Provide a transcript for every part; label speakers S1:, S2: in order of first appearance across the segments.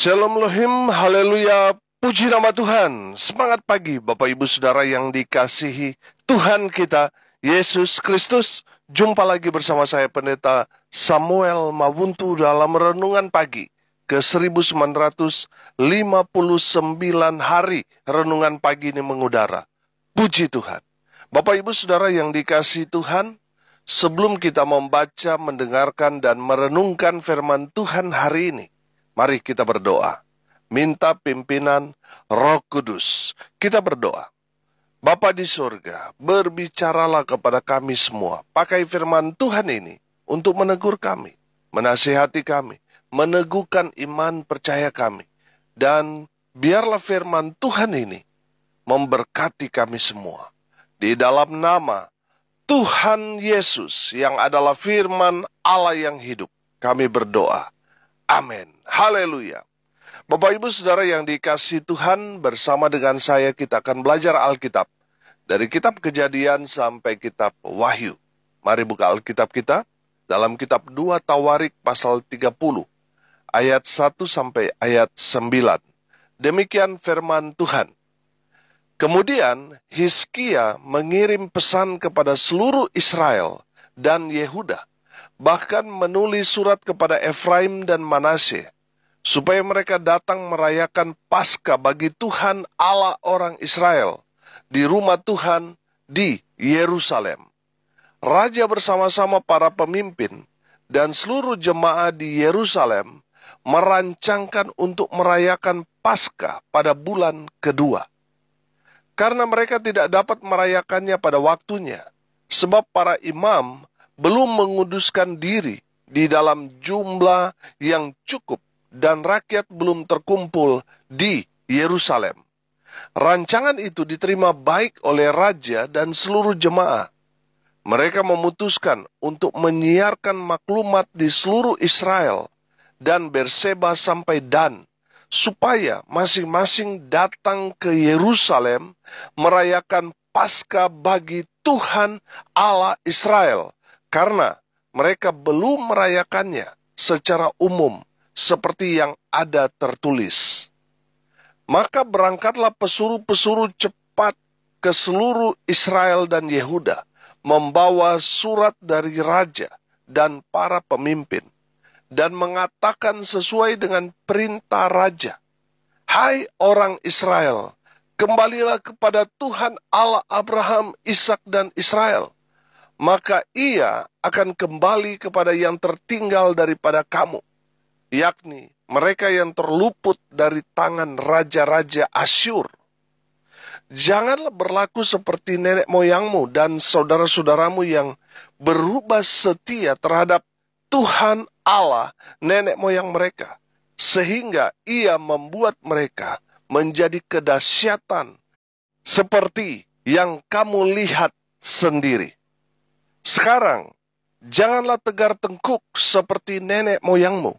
S1: Shalom Lohim, haleluya, puji nama Tuhan. Semangat pagi Bapak Ibu Saudara yang dikasihi Tuhan kita, Yesus Kristus. Jumpa lagi bersama saya Pendeta Samuel Mawuntu dalam Renungan Pagi ke 1959 hari Renungan Pagi ini mengudara. Puji Tuhan. Bapak Ibu Saudara yang dikasihi Tuhan, sebelum kita membaca, mendengarkan, dan merenungkan firman Tuhan hari ini, mari kita berdoa, minta pimpinan Roh Kudus. Kita berdoa. Bapa di surga, berbicaralah kepada kami semua. Pakai firman Tuhan ini untuk menegur kami, menasihati kami, meneguhkan iman percaya kami. Dan biarlah firman Tuhan ini memberkati kami semua. Di dalam nama Tuhan Yesus yang adalah firman Allah yang hidup, kami berdoa. Amin. Haleluya. Bapak Ibu Saudara yang dikasihi Tuhan, bersama dengan saya kita akan belajar Alkitab. Dari kitab Kejadian sampai kitab Wahyu. Mari buka Alkitab kita dalam kitab 2 Tawarik pasal 30. Ayat 1 sampai ayat 9. Demikian firman Tuhan. Kemudian Hizkia mengirim pesan kepada seluruh Israel dan Yehuda, bahkan menulis surat kepada Efraim dan Manasye, supaya mereka datang merayakan Paskah bagi Tuhan Allah orang Israel di rumah Tuhan di Yerusalem. Raja bersama-sama para pemimpin dan seluruh jemaah di Yerusalem merancangkan untuk merayakan Paskah pada bulan kedua. Karena mereka tidak dapat merayakannya pada waktunya, sebab para imam belum menguduskan diri di dalam jumlah yang cukup dan rakyat belum terkumpul di Yerusalem. Rancangan itu diterima baik oleh raja dan seluruh jemaah. Mereka memutuskan untuk menyiarkan maklumat di seluruh Israel dan Berseba sampai Dan, supaya masing-masing datang ke Yerusalem merayakan Paskah bagi Tuhan Allah Israel, karena mereka belum merayakannya secara umum seperti yang ada tertulis. Maka berangkatlah pesuruh-pesuruh cepat ke seluruh Israel dan Yehuda, membawa surat dari raja dan para pemimpin, dan mengatakan sesuai dengan perintah raja, "Hai orang Israel, kembalilah kepada Tuhan Allah Abraham, Ishak dan Israel. Maka ia akan kembali kepada yang tertinggal daripada kamu, yakni mereka yang terluput dari tangan raja-raja Asyur. Janganlah berlaku seperti nenek moyangmu dan saudara-saudaramu yang berubah setia terhadap Tuhan Allah nenek moyang mereka, sehingga ia membuat mereka menjadi kedahsyatan seperti yang kamu lihat sendiri. Sekarang, janganlah tegar tengkuk seperti nenek moyangmu.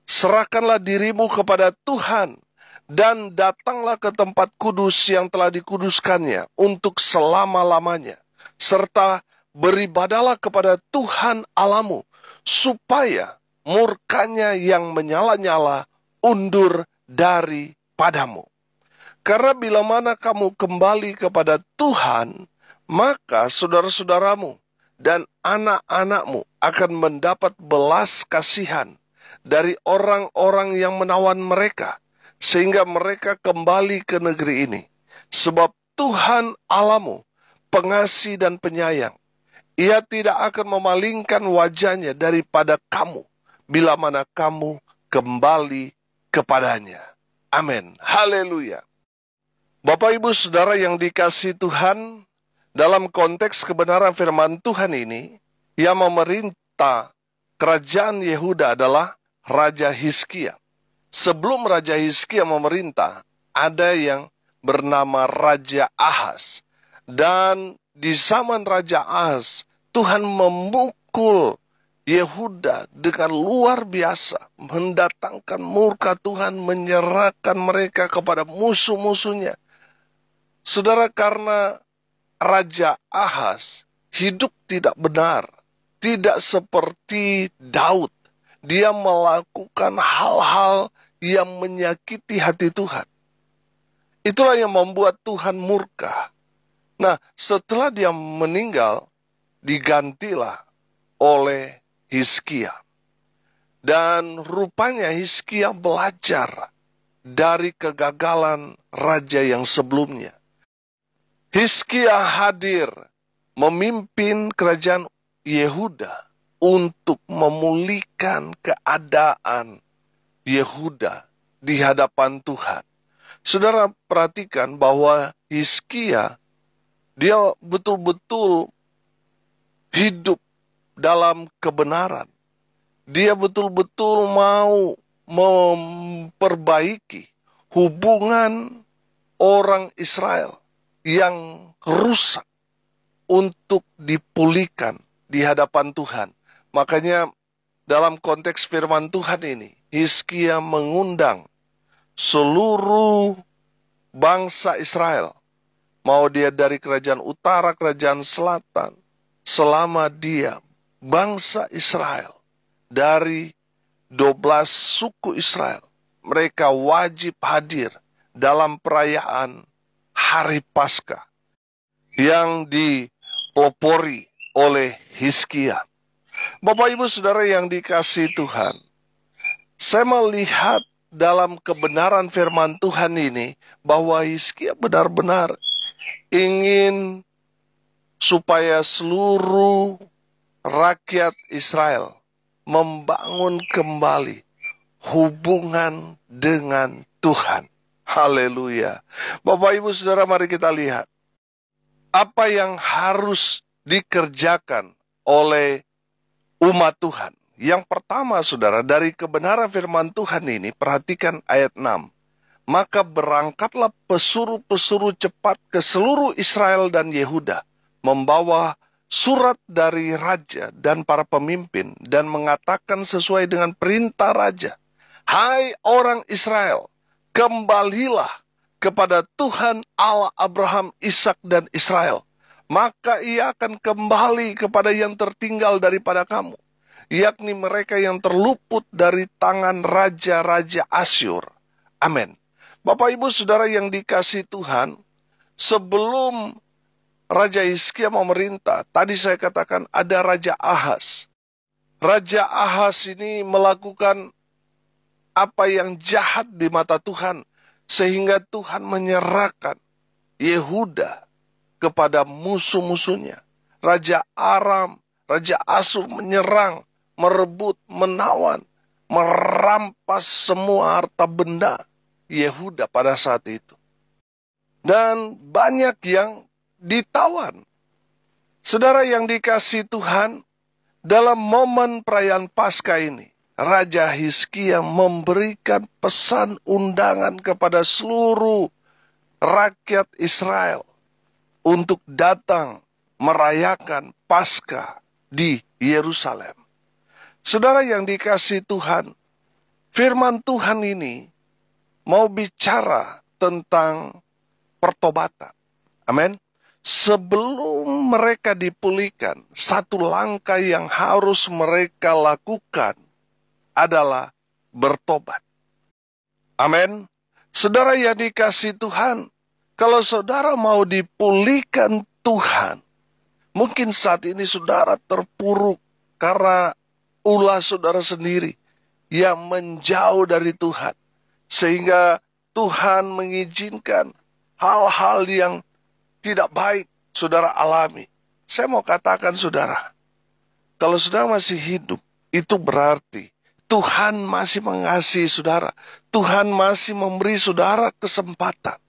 S1: Serahkanlah dirimu kepada Tuhan, dan datanglah ke tempat kudus yang telah dikuduskannya untuk selama-lamanya. Serta beribadalah kepada Tuhan Allahmu, supaya murkanya yang menyala-nyala undur daripadamu. Karena bila mana kamu kembali kepada Tuhan, maka saudara-saudaramu dan anak-anakmu akan mendapat belas kasihan dari orang-orang yang menawan mereka, sehingga mereka kembali ke negeri ini. Sebab Tuhan Allahmu pengasih dan penyayang. Ia tidak akan memalingkan wajahnya daripada kamu, bila mana kamu kembali kepadanya. Amin. Haleluya. Bapak Ibu Saudara yang dikasihi Tuhan, dalam konteks kebenaran firman Tuhan ini, yang memerintah kerajaan Yehuda adalah Raja Hizkia. Sebelum Raja Hizkia memerintah, ada yang bernama Raja Ahaz. Dan di zaman Raja Ahaz, Tuhan memukul Yehuda dengan luar biasa, mendatangkan murka Tuhan, menyerahkan mereka kepada musuh-musuhnya. Saudara, karena Raja Ahaz hidup tidak benar, tidak seperti Daud. Dia melakukan hal-hal yang menyakiti hati Tuhan. Itulah yang membuat Tuhan murka. Nah, setelah dia meninggal, digantilah oleh Hizkia. Dan rupanya Hizkia belajar dari kegagalan raja yang sebelumnya. Hizkia hadir memimpin kerajaan Yehuda untuk memulihkan keadaan Yehuda di hadapan Tuhan. Saudara perhatikan bahwa Hizkia, dia betul-betul hidup dalam kebenaran. Dia betul-betul mau memperbaiki hubungan orang Israel yang rusak untuk dipulihkan di hadapan Tuhan. Makanya dalam konteks firman Tuhan ini, Hizkia mengundang seluruh bangsa Israel, mau dia dari kerajaan utara, kerajaan selatan, selama dia bangsa Israel dari 12 suku Israel, mereka wajib hadir dalam perayaan Hari Paskah yang dipelopori oleh Hizkia. Bapak Ibu Saudara yang dikasihi Tuhan, saya melihat dalam kebenaran firman Tuhan ini bahwa Hizkia benar-benar ingin supaya seluruh rakyat Israel membangun kembali hubungan dengan Tuhan. Haleluya. Bapak Ibu Saudara, mari kita lihat apa yang harus dikerjakan oleh umat Tuhan. Yang pertama, saudara, dari kebenaran firman Tuhan ini, perhatikan ayat 6. Maka berangkatlah pesuruh-pesuruh cepat ke seluruh Israel dan Yehuda, membawa surat dari raja dan para pemimpin, dan mengatakan sesuai dengan perintah raja, hai orang Israel, kembalilah kepada Tuhan Allah Abraham, Ishak dan Israel, maka ia akan kembali kepada yang tertinggal daripada kamu, yakni mereka yang terluput dari tangan raja-raja Asyur. Amin. Bapak Ibu Saudara yang dikasihi Tuhan, sebelum Raja Hizkia memerintah, tadi saya katakan ada Raja Ahaz. Raja Ahaz ini melakukan apa yang jahat di mata Tuhan, sehingga Tuhan menyerahkan Yehuda kepada musuh-musuhnya. Raja Aram, Raja Asyur menyerang, merebut, menawan, merampas semua harta benda Yehuda pada saat itu. Dan banyak yang ditawan. Saudara yang dikasihi Tuhan, dalam momen perayaan Paskah ini, Raja Hizkia memberikan pesan undangan kepada seluruh rakyat Israel untuk datang merayakan Paskah di Yerusalem. Saudara yang dikasihi Tuhan, firman Tuhan ini mau bicara tentang pertobatan. Amin. Sebelum mereka dipulihkan, satu langkah yang harus mereka lakukan adalah bertobat. Amin. Saudara yang dikasihi Tuhan, kalau saudara mau dipulihkan Tuhan, mungkin saat ini saudara terpuruk karena ulah saudara sendiri yang menjauh dari Tuhan, sehingga Tuhan mengizinkan hal-hal yang tidak baik saudara alami. Saya mau katakan saudara, kalau saudara masih hidup, itu berarti Tuhan masih mengasihi saudara. Tuhan masih memberi saudara kesempatan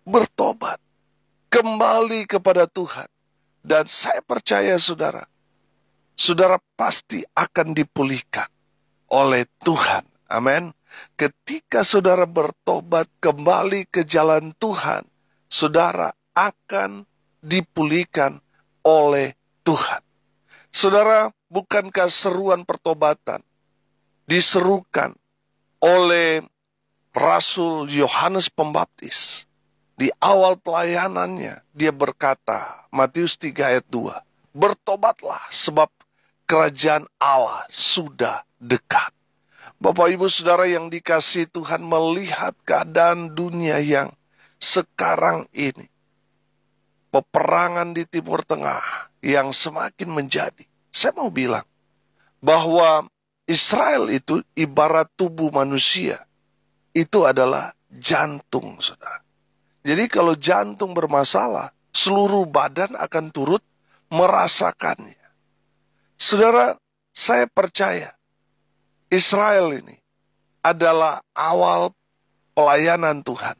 S1: bertobat, kembali kepada Tuhan. Dan saya percaya saudara, saudara pasti akan dipulihkan oleh Tuhan. Amin. Ketika saudara bertobat kembali ke jalan Tuhan, saudara akan dipulihkan oleh Tuhan. Saudara, bukankah seruan pertobatan diserukan oleh Rasul Yohanes Pembaptis? Di awal pelayanannya, dia berkata, Matius 3 ayat 2, bertobatlah sebab kerajaan Allah sudah dekat. Bapak Ibu Saudara yang dikasihi Tuhan, melihat keadaan dunia yang sekarang ini, peperangan di Timur Tengah yang semakin menjadi. Saya mau bilang bahwa Israel itu ibarat tubuh manusia. Itu adalah jantung, saudara. Jadi kalau jantung bermasalah, seluruh badan akan turut merasakannya. Saudara, saya percaya Israel ini adalah awal pelayanan Tuhan.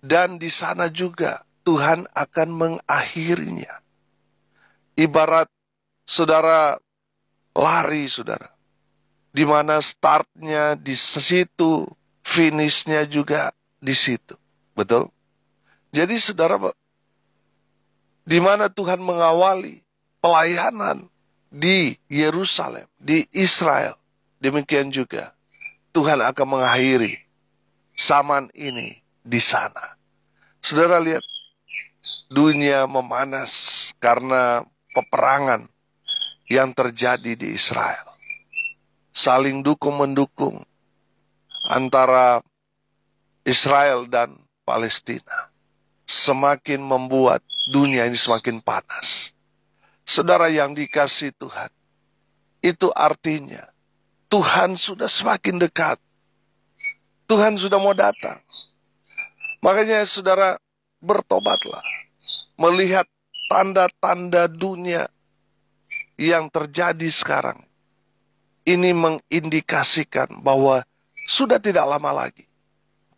S1: Dan di sana juga Tuhan akan mengakhirinya. Ibarat saudara lari, saudara. Di mana startnya di situ, finishnya juga di situ. Betul? Jadi saudara, di mana Tuhan mengawali pelayanan di Yerusalem, di Israel, demikian juga Tuhan akan mengakhiri zaman ini di sana. Saudara lihat, dunia memanas karena peperangan yang terjadi di Israel. Saling dukung-mendukung antara Israel dan Palestina. Semakin membuat dunia ini semakin panas. Saudara yang dikasihi Tuhan, itu artinya Tuhan sudah semakin dekat. Tuhan sudah mau datang. Makanya saudara, bertobatlah. Melihat tanda-tanda dunia yang terjadi sekarang. Ini mengindikasikan bahwa sudah tidak lama lagi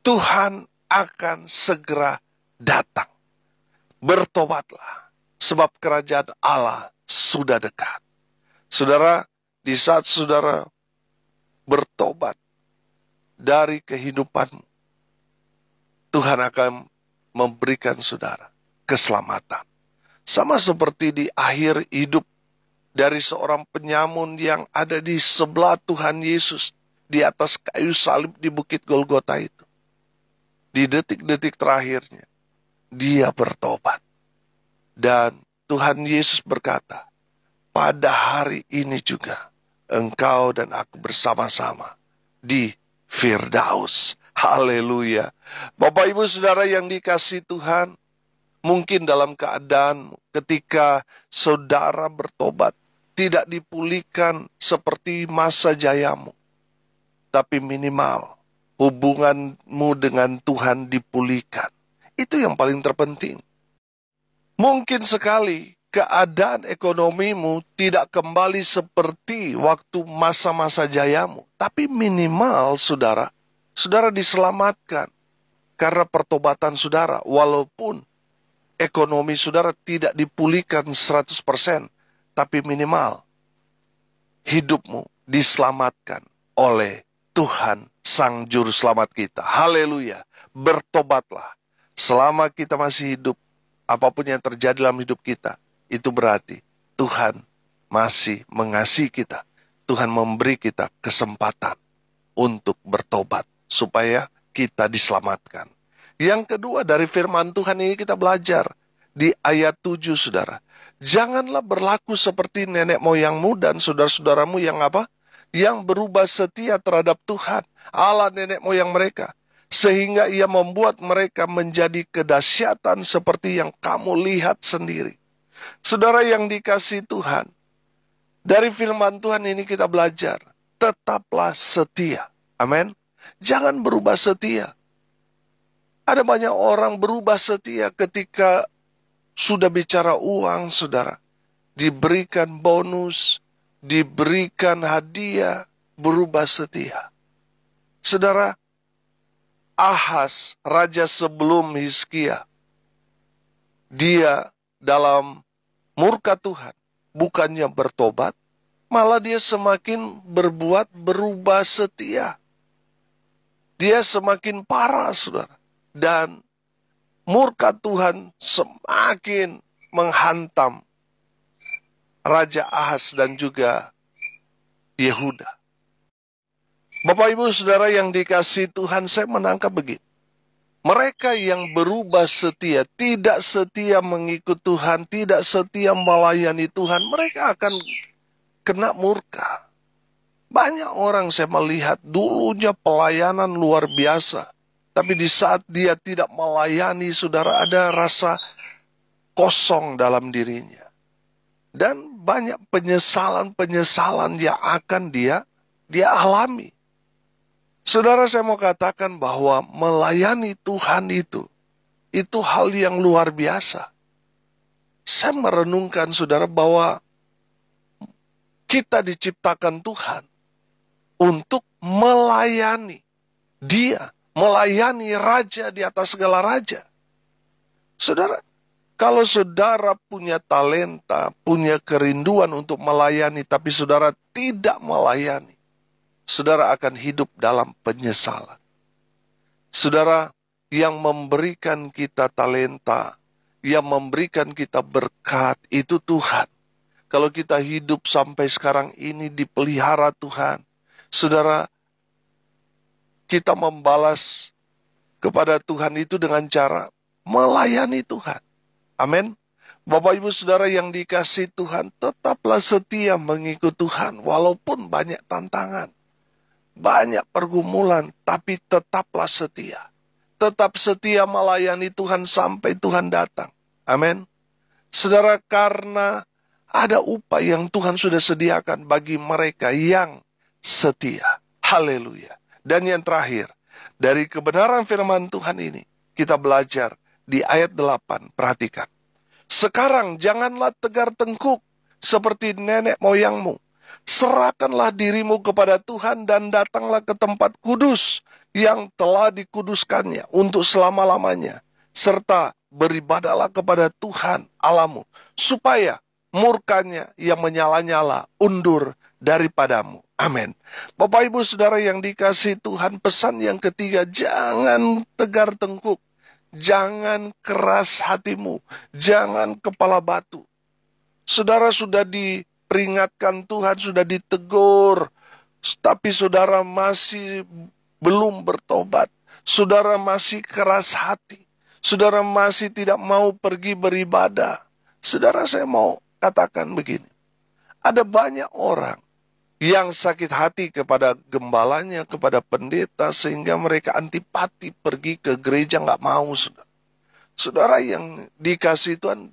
S1: Tuhan akan segera datang. Bertobatlah, sebab kerajaan Allah sudah dekat. Saudara, di saat saudara bertobat dari kehidupanmu, Tuhan akan memberikan saudara keselamatan. Sama seperti di akhir hidup dari seorang penyamun yang ada di sebelah Tuhan Yesus di atas kayu salib di Bukit Golgota itu. Di detik-detik terakhirnya, dia bertobat. Dan Tuhan Yesus berkata, pada hari ini juga engkau dan aku bersama-sama di Firdaus. Haleluya. Bapak Ibu Saudara yang dikasihi Tuhan, mungkin dalam keadaan ketika saudara bertobat, tidak dipulihkan seperti masa jayamu. Tapi minimal hubunganmu dengan Tuhan dipulihkan. Itu yang paling terpenting. Mungkin sekali keadaan ekonomimu tidak kembali seperti waktu masa-masa jayamu. Tapi minimal saudara diselamatkan karena pertobatan saudara. Walaupun ekonomi saudara tidak dipulihkan 100%. Tapi minimal hidupmu diselamatkan oleh Tuhan Sang Juru Selamat kita. Haleluya. Bertobatlah. Selama kita masih hidup, apapun yang terjadi dalam hidup kita, itu berarti Tuhan masih mengasihi kita. Tuhan memberi kita kesempatan untuk bertobat supaya kita diselamatkan. Yang kedua, dari firman Tuhan ini kita belajar di ayat 7, saudara. Janganlah berlaku seperti nenek moyangmu dan saudara-saudaramu yang apa? Yang berubah setia terhadap Tuhan, Allah nenek moyang mereka. Sehingga ia membuat mereka menjadi kedahsyatan seperti yang kamu lihat sendiri. Saudara yang dikasihi Tuhan, dari firman Tuhan ini kita belajar, tetaplah setia. Amin. Jangan berubah setia. Ada banyak orang berubah setia ketika sudah bicara uang, saudara. Diberikan bonus, diberikan hadiah, berubah setia. Saudara, Ahaz, raja sebelum Hizkia, dia dalam murka Tuhan, bukannya bertobat, malah dia semakin berubah setia. Dia semakin parah, saudara. Dan murka Tuhan semakin menghantam Raja Ahaz dan juga Yehuda. Bapak Ibu Saudara yang dikasihi Tuhan, saya menangkap begini. Mereka yang berubah setia, tidak setia mengikut Tuhan, tidak setia melayani Tuhan, mereka akan kena murka. Banyak orang saya melihat dulunya pelayanan luar biasa, tapi di saat dia tidak melayani, saudara, ada rasa kosong dalam dirinya. Dan banyak penyesalan-penyesalan yang akan dia alami. Saudara, saya mau katakan bahwa melayani Tuhan itu hal yang luar biasa. Saya merenungkan, saudara, bahwa kita diciptakan Tuhan untuk melayani Dia, melayani Raja di atas segala raja. Saudara, kalau saudara punya talenta, punya kerinduan untuk melayani, tapi saudara tidak melayani, saudara akan hidup dalam penyesalan. Saudara, yang memberikan kita talenta, yang memberikan kita berkat, itu Tuhan. Kalau kita hidup sampai sekarang ini dipelihara Tuhan, saudara, kita membalas kepada Tuhan itu dengan cara melayani Tuhan. Amin. Bapak Ibu Saudara yang dikasihi Tuhan, tetaplah setia mengikut Tuhan walaupun banyak tantangan, banyak pergumulan, tapi tetaplah setia. Tetap setia melayani Tuhan sampai Tuhan datang. Amin. Saudara, karena ada upah yang Tuhan sudah sediakan bagi mereka yang setia. Haleluya. Dan yang terakhir, dari kebenaran firman Tuhan ini, kita belajar di ayat 8, perhatikan. Sekarang janganlah tegar tengkuk seperti nenek moyangmu. Serahkanlah dirimu kepada Tuhan dan datanglah ke tempat kudus yang telah dikuduskannya untuk selama-lamanya. Serta beribadahlah kepada Tuhan Allahmu, supaya murkanya yang menyala-nyala undur daripadamu. Amin. Bapak Ibu Saudara yang dikasihi Tuhan, pesan yang ketiga, jangan tegar tengkuk. Jangan keras hatimu, jangan kepala batu. Saudara sudah diperingatkan Tuhan, sudah ditegur, tapi saudara masih belum bertobat. Saudara masih keras hati. Saudara masih tidak mau pergi beribadah. Saudara, saya mau katakan begini. Ada banyak orang yang sakit hati kepada gembalanya, kepada pendeta, sehingga mereka antipati pergi ke gereja, nggak mau, saudara. Saudara yang dikasihi Tuhan,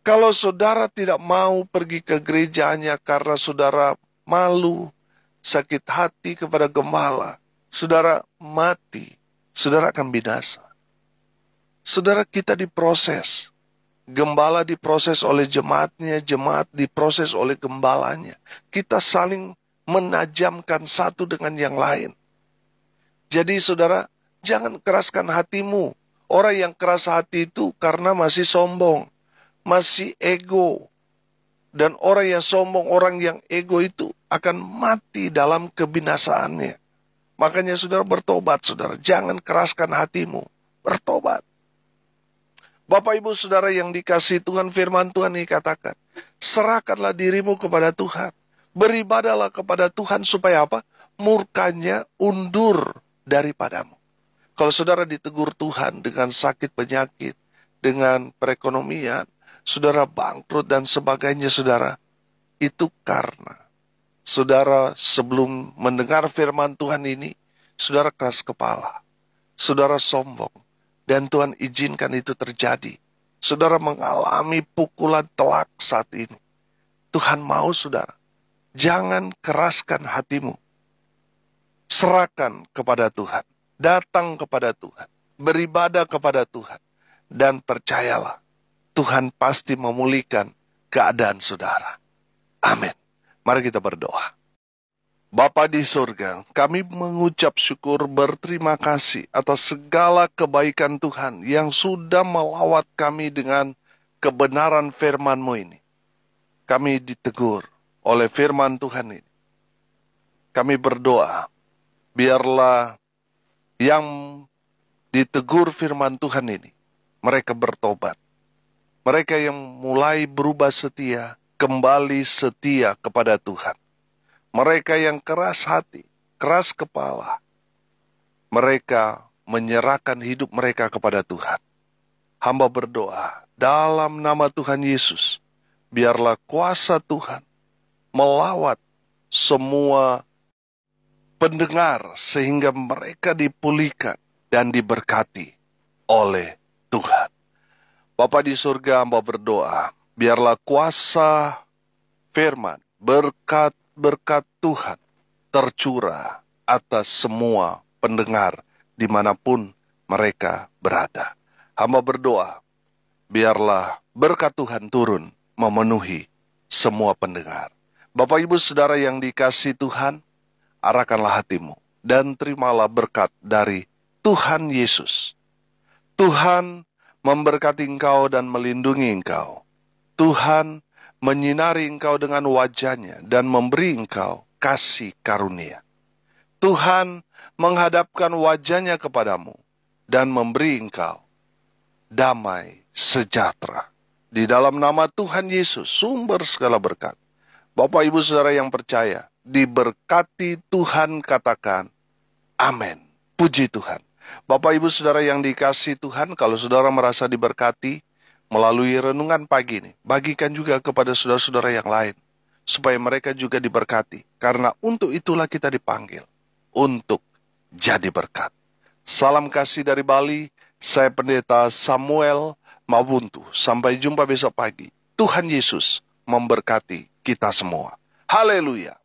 S1: kalau saudara tidak mau pergi ke gerejanya karena saudara malu, sakit hati kepada gembala, saudara mati, saudara akan binasa. Saudara, kita diproses. Gembala diproses oleh jemaatnya, jemaat diproses oleh gembalanya. Kita saling menajamkan satu dengan yang lain. Jadi saudara, jangan keraskan hatimu. Orang yang keras hati itu karena masih sombong, masih ego. Dan orang yang sombong, orang yang ego itu akan mati dalam kebinasaannya. Makanya saudara bertobat, saudara. Jangan keraskan hatimu, bertobat. Bapak Ibu Saudara yang dikasihi Tuhan, firman Tuhan ini katakan, serahkanlah dirimu kepada Tuhan. Beribadahlah kepada Tuhan supaya apa? Murkanya undur daripadamu. Kalau saudara ditegur Tuhan dengan sakit penyakit, dengan perekonomian, saudara bangkrut dan sebagainya, saudara, itu karena saudara sebelum mendengar firman Tuhan ini, saudara keras kepala, saudara sombong. Dan Tuhan izinkan itu terjadi. Saudara mengalami pukulan telak saat ini. Tuhan mau saudara, jangan keraskan hatimu. Serahkan kepada Tuhan. Datang kepada Tuhan. Beribadah kepada Tuhan. Dan percayalah, Tuhan pasti memulihkan keadaan saudara. Amin. Mari kita berdoa. Bapa di surga, kami mengucap syukur berterima kasih atas segala kebaikan Tuhan yang sudah melawat kami dengan kebenaran firman-Mu ini. Kami ditegur oleh firman Tuhan ini. Kami berdoa, biarlah yang ditegur firman Tuhan ini, mereka bertobat. Mereka yang mulai berubah setia, kembali setia kepada Tuhan. Mereka yang keras hati, keras kepala, mereka menyerahkan hidup mereka kepada Tuhan. Hamba berdoa, dalam nama Tuhan Yesus, biarlah kuasa Tuhan melawat semua pendengar sehingga mereka dipulihkan dan diberkati oleh Tuhan. Bapa di surga, hamba berdoa, biarlah kuasa firman, berkat-berkat Tuhan tercurah atas semua pendengar dimanapun mereka berada. Hamba berdoa, biarlah berkat Tuhan turun memenuhi semua pendengar. Bapak Ibu Saudara yang dikasihi Tuhan, arahkanlah hatimu dan terimalah berkat dari Tuhan Yesus. Tuhan memberkati engkau dan melindungi engkau. Tuhan menyinari engkau dengan wajah-Nya dan memberi engkau kasih karunia. Tuhan menghadapkan wajah-Nya kepadamu dan memberi engkau damai sejahtera. Di dalam nama Tuhan Yesus, sumber segala berkat. Bapak Ibu Saudara yang percaya, diberkati Tuhan, katakan amin. Puji Tuhan. Bapak Ibu Saudara yang dikasihi Tuhan, kalau saudara merasa diberkati melalui renungan pagi ini, bagikan juga kepada saudara-saudara yang lain, supaya mereka juga diberkati. Karena untuk itulah kita dipanggil, untuk jadi berkat. Salam kasih dari Bali, saya Pendeta Samuel Mabuntu. Sampai jumpa besok pagi. Tuhan Yesus memberkati kita semua. Haleluya.